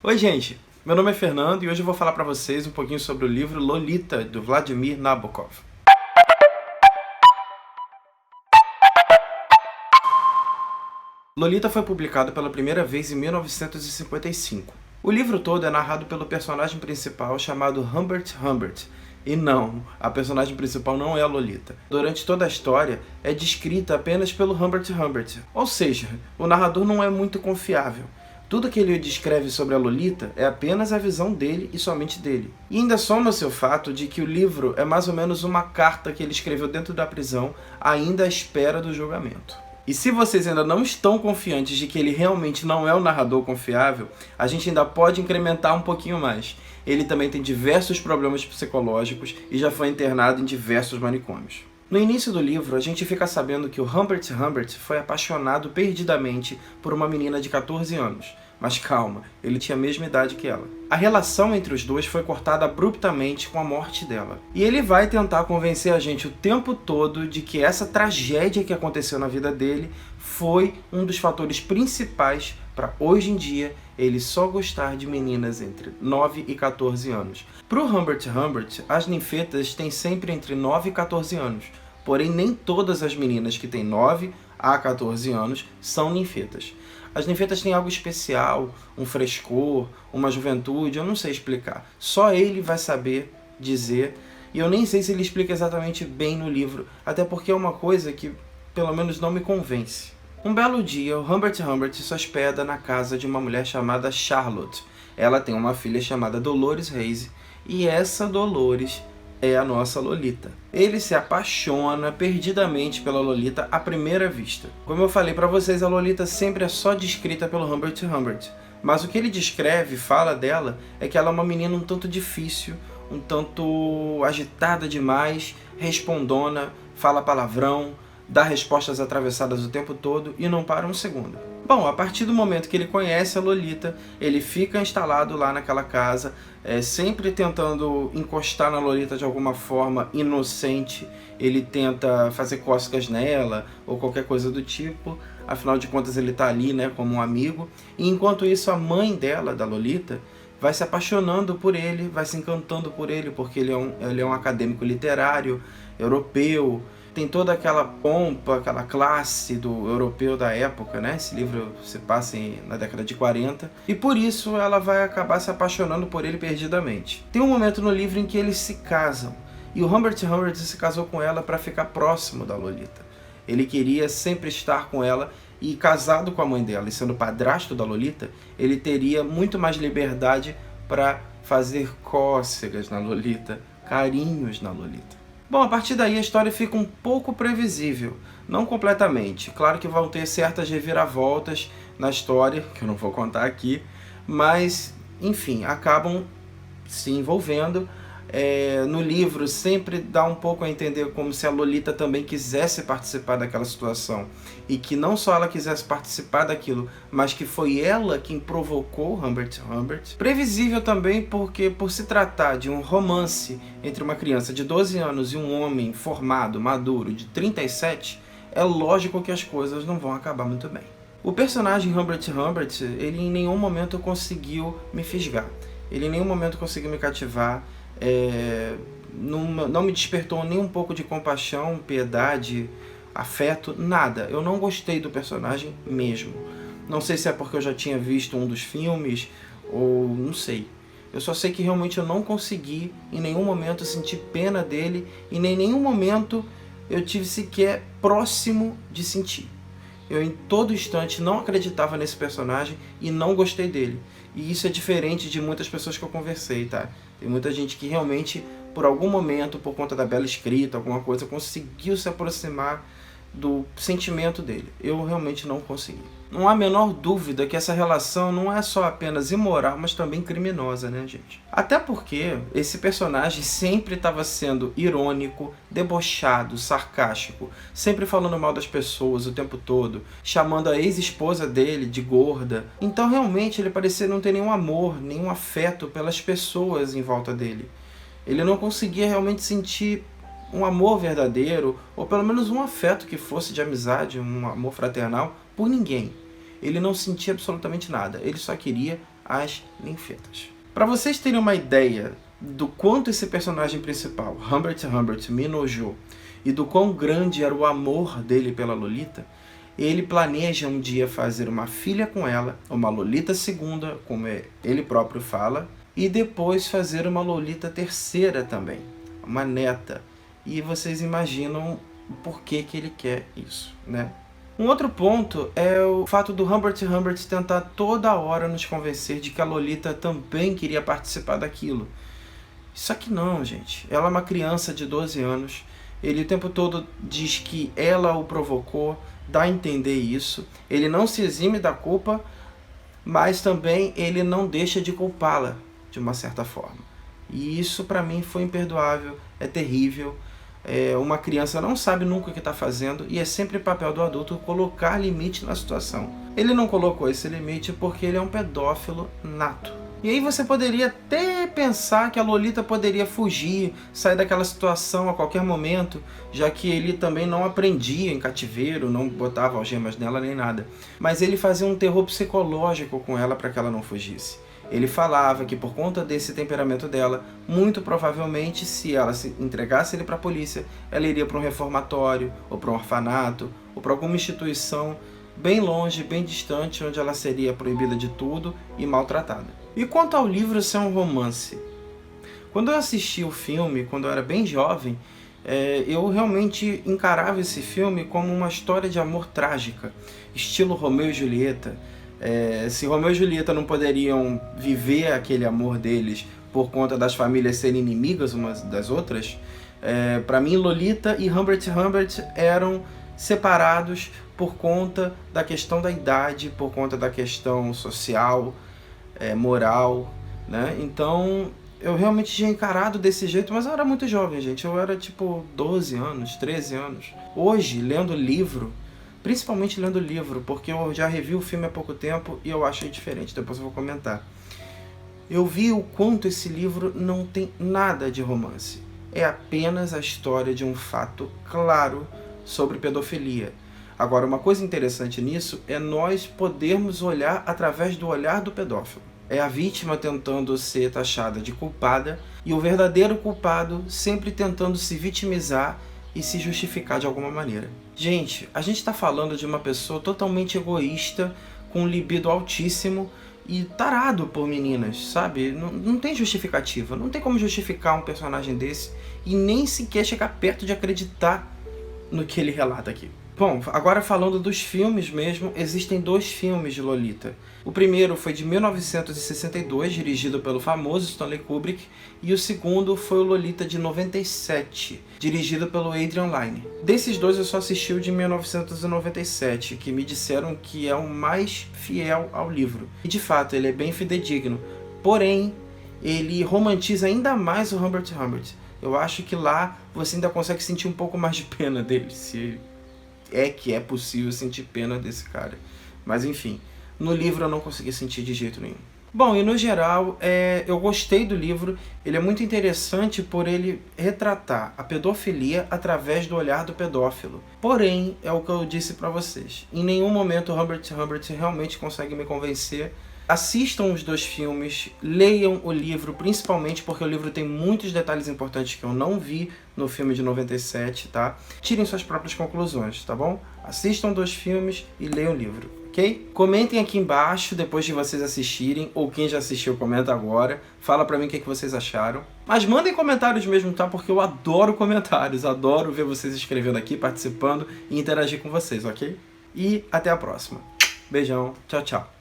Oi gente, meu nome é Fernando e hoje eu vou falar para vocês um pouquinho sobre o livro Lolita, do Vladimir Nabokov. Lolita foi publicado pela primeira vez em 1955. O livro todo é narrado pelo personagem principal chamado Humbert Humbert. E não, a personagem principal não é a Lolita. Durante toda a história, é descrita apenas pelo Humbert Humbert. Ou seja, o narrador não é muito confiável. Tudo que ele descreve sobre a Lolita é apenas a visão dele e somente dele. E ainda soma-se o fato de que o livro é mais ou menos uma carta que ele escreveu dentro da prisão, ainda à espera do julgamento. E se vocês ainda não estão confiantes de que ele realmente não é um narrador confiável, a gente ainda pode incrementar um pouquinho mais. Ele também tem diversos problemas psicológicos e já foi internado em diversos manicômios. No início do livro, a gente fica sabendo que o Humbert Humbert foi apaixonado perdidamente por uma menina de 14 anos. Mas calma, ele tinha a mesma idade que ela. A relação entre os dois foi cortada abruptamente com a morte dela. E ele vai tentar convencer a gente o tempo todo de que essa tragédia que aconteceu na vida dele foi um dos fatores principais para hoje em dia ele só gostar de meninas entre 9 e 14 anos. Para o Humbert Humbert, as ninfetas têm sempre entre 9 e 14 anos. Porém, nem todas as meninas que têm 9 a 14 anos são ninfetas. As ninfetas têm algo especial, um frescor, uma juventude, eu não sei explicar. Só ele vai saber dizer, e eu nem sei se ele explica exatamente bem no livro, até porque é uma coisa que, pelo menos, não me convence. Um belo dia, o Humbert Humbert se hospeda na casa de uma mulher chamada Charlotte. Ela tem uma filha chamada Dolores Reise, e essa Dolores é a nossa Lolita. Ele se apaixona perdidamente pela Lolita à primeira vista. Como eu falei para vocês, a Lolita sempre é só descrita pelo Humbert Humbert. Mas o que ele descreve, fala dela, é que ela é uma menina um tanto difícil, um tanto agitada demais, respondona, fala palavrão, dá respostas atravessadas o tempo todo e não para um segundo. Bom, a partir do momento que ele conhece a Lolita, ele fica instalado lá naquela casa, sempre tentando encostar na Lolita de alguma forma inocente. Ele tenta fazer cócegas nela ou qualquer coisa do tipo, afinal de contas ele está ali, né, como um amigo. E enquanto isso, a mãe dela, da Lolita, vai se apaixonando por ele, vai se encantando por ele, porque ele é um acadêmico literário, europeu, tem toda aquela pompa, aquela classe do europeu da época, né? Esse livro se passa na década de 40. E por isso ela vai acabar se apaixonando por ele perdidamente. Tem um momento no livro em que eles se casam. E o Humbert Humbert se casou com ela para ficar próximo da Lolita. Ele queria sempre estar com ela e, casado com a mãe dela e sendo padrasto da Lolita, ele teria muito mais liberdade para fazer cócegas na Lolita, carinhos na Lolita. Bom, a partir daí a história fica um pouco previsível, não completamente. Claro que vão ter certas reviravoltas na história, que eu não vou contar aqui, mas, enfim, acabam se envolvendo. No livro sempre dá um pouco a entender como se a Lolita também quisesse participar daquela situação, e que não só ela quisesse participar daquilo, mas que foi ela quem provocou Humbert Humbert. Previsível também porque, por se tratar de um romance entre uma criança de 12 anos e um homem formado, maduro, de 37, é lógico que as coisas não vão acabar muito bem. O personagem Humbert Humbert, ele em nenhum momento conseguiu me fisgar, ele em nenhum momento conseguiu me cativar. Não me despertou nem um pouco de compaixão, piedade, afeto, nada. Eu não gostei do personagem mesmo. Não sei se é porque eu já tinha visto um dos filmes, ou não sei. Eu só sei que realmente eu não consegui em nenhum momento sentir pena dele, e nem em nenhum momento eu tive sequer próximo de sentir. Eu em todo instante não acreditava nesse personagem e não gostei dele. E isso é diferente de muitas pessoas que eu conversei, tá? Tem muita gente que realmente, por algum momento, por conta da bela escrita, alguma coisa, conseguiu se aproximar do sentimento dele. Eu realmente não consegui. Não há a menor dúvida que essa relação não é só apenas imoral, mas também criminosa, né, gente? Até porque esse personagem sempre estava sendo irônico, debochado, sarcástico, sempre falando mal das pessoas o tempo todo, chamando a ex-esposa dele de gorda. Então realmente ele parecia não ter nenhum amor, nenhum afeto pelas pessoas em volta dele. Ele não conseguia realmente sentir um amor verdadeiro, ou pelo menos um afeto que fosse de amizade, um amor fraternal, por ninguém. Ele não sentia absolutamente nada, ele só queria as ninfetas. Para vocês terem uma ideia do quanto esse personagem principal, Humbert Humbert, me enojou e do quão grande era o amor dele pela Lolita, ele planeja um dia fazer uma filha com ela, uma Lolita segunda, como ele próprio fala, e depois fazer uma Lolita terceira também, uma neta. E vocês imaginam por que ele quer isso, né? Um outro ponto é o fato do Humbert Humbert tentar toda hora nos convencer de que a Lolita também queria participar daquilo. Só que não, gente. Ela é uma criança de 12 anos. Ele o tempo todo diz que ela o provocou, dá a entender isso. Ele não se exime da culpa, mas também ele não deixa de culpá-la, de uma certa forma. E isso pra mim foi imperdoável, é terrível. Uma criança não sabe nunca o que está fazendo e é sempre papel do adulto colocar limite na situação. Ele não colocou esse limite porque ele é um pedófilo nato. E aí você poderia até pensar que a Lolita poderia fugir, sair daquela situação a qualquer momento, já que ele também não aprendia em cativeiro, não botava algemas nela nem nada. Mas ele fazia um terror psicológico com ela para que ela não fugisse. Ele falava que por conta desse temperamento dela, muito provavelmente se ela se entregasse ele para a polícia, ela iria para um reformatório, ou para um orfanato, ou para alguma instituição bem longe, bem distante, onde ela seria proibida de tudo e maltratada. E quanto ao livro ser um romance? Quando eu assisti o filme, quando eu era bem jovem, eu realmente encarava esse filme como uma história de amor trágica, estilo Romeu e Julieta. Se Romeu e Julieta não poderiam viver aquele amor deles por conta das famílias serem inimigas umas das outras, para mim Lolita e Humbert Humbert eram separados por conta da questão da idade, por conta da questão social, moral, né? Então eu realmente tinha encarado desse jeito, mas eu era muito jovem, gente. Eu era tipo 12 anos, 13 anos. Hoje, lendo o livro, principalmente lendo o livro, porque eu já revi o filme há pouco tempo e eu achei diferente, depois eu vou comentar. Eu vi o quanto esse livro não tem nada de romance. É apenas a história de um fato claro sobre pedofilia. Agora, uma coisa interessante nisso é nós podermos olhar através do olhar do pedófilo. É a vítima tentando ser taxada de culpada e o verdadeiro culpado sempre tentando se vitimizar e se justificar de alguma maneira. Gente, a gente está falando de uma pessoa totalmente egoísta, com libido altíssimo e tarado por meninas, sabe? Não tem justificativa, não tem como justificar um personagem desse e nem sequer chegar perto de acreditar no que ele relata aqui. Bom, agora falando dos filmes mesmo, existem 2 filmes de Lolita. O primeiro foi de 1962, dirigido pelo famoso Stanley Kubrick, e o segundo foi o Lolita de 97, dirigido pelo Adrian Lyne. Desses 2 eu só assisti o de 1997, que me disseram que é o mais fiel ao livro. E de fato, ele é bem fidedigno, porém, ele romantiza ainda mais o Humbert Humbert. Eu acho que lá você ainda consegue sentir um pouco mais de pena dele, se é que é possível sentir pena desse cara. Mas enfim, no livro eu não consegui sentir de jeito nenhum. Bom, e no geral, eu gostei do livro. Ele é muito interessante por ele retratar a pedofilia através do olhar do pedófilo. Porém, é o que eu disse pra vocês. Em nenhum momento o Humbert Humbert realmente consegue me convencer. Assistam os 2 filmes, leiam o livro, principalmente porque o livro tem muitos detalhes importantes que eu não vi no filme de 97, tá? Tirem suas próprias conclusões, tá bom? Assistam 2 filmes e leiam o livro, ok? Comentem aqui embaixo depois de vocês assistirem, ou quem já assistiu comenta agora, fala pra mim o que vocês acharam. Mas mandem comentários mesmo, tá? Porque eu adoro comentários, adoro ver vocês escrevendo aqui, participando e interagir com vocês, ok? E até a próxima. Beijão, tchau, tchau.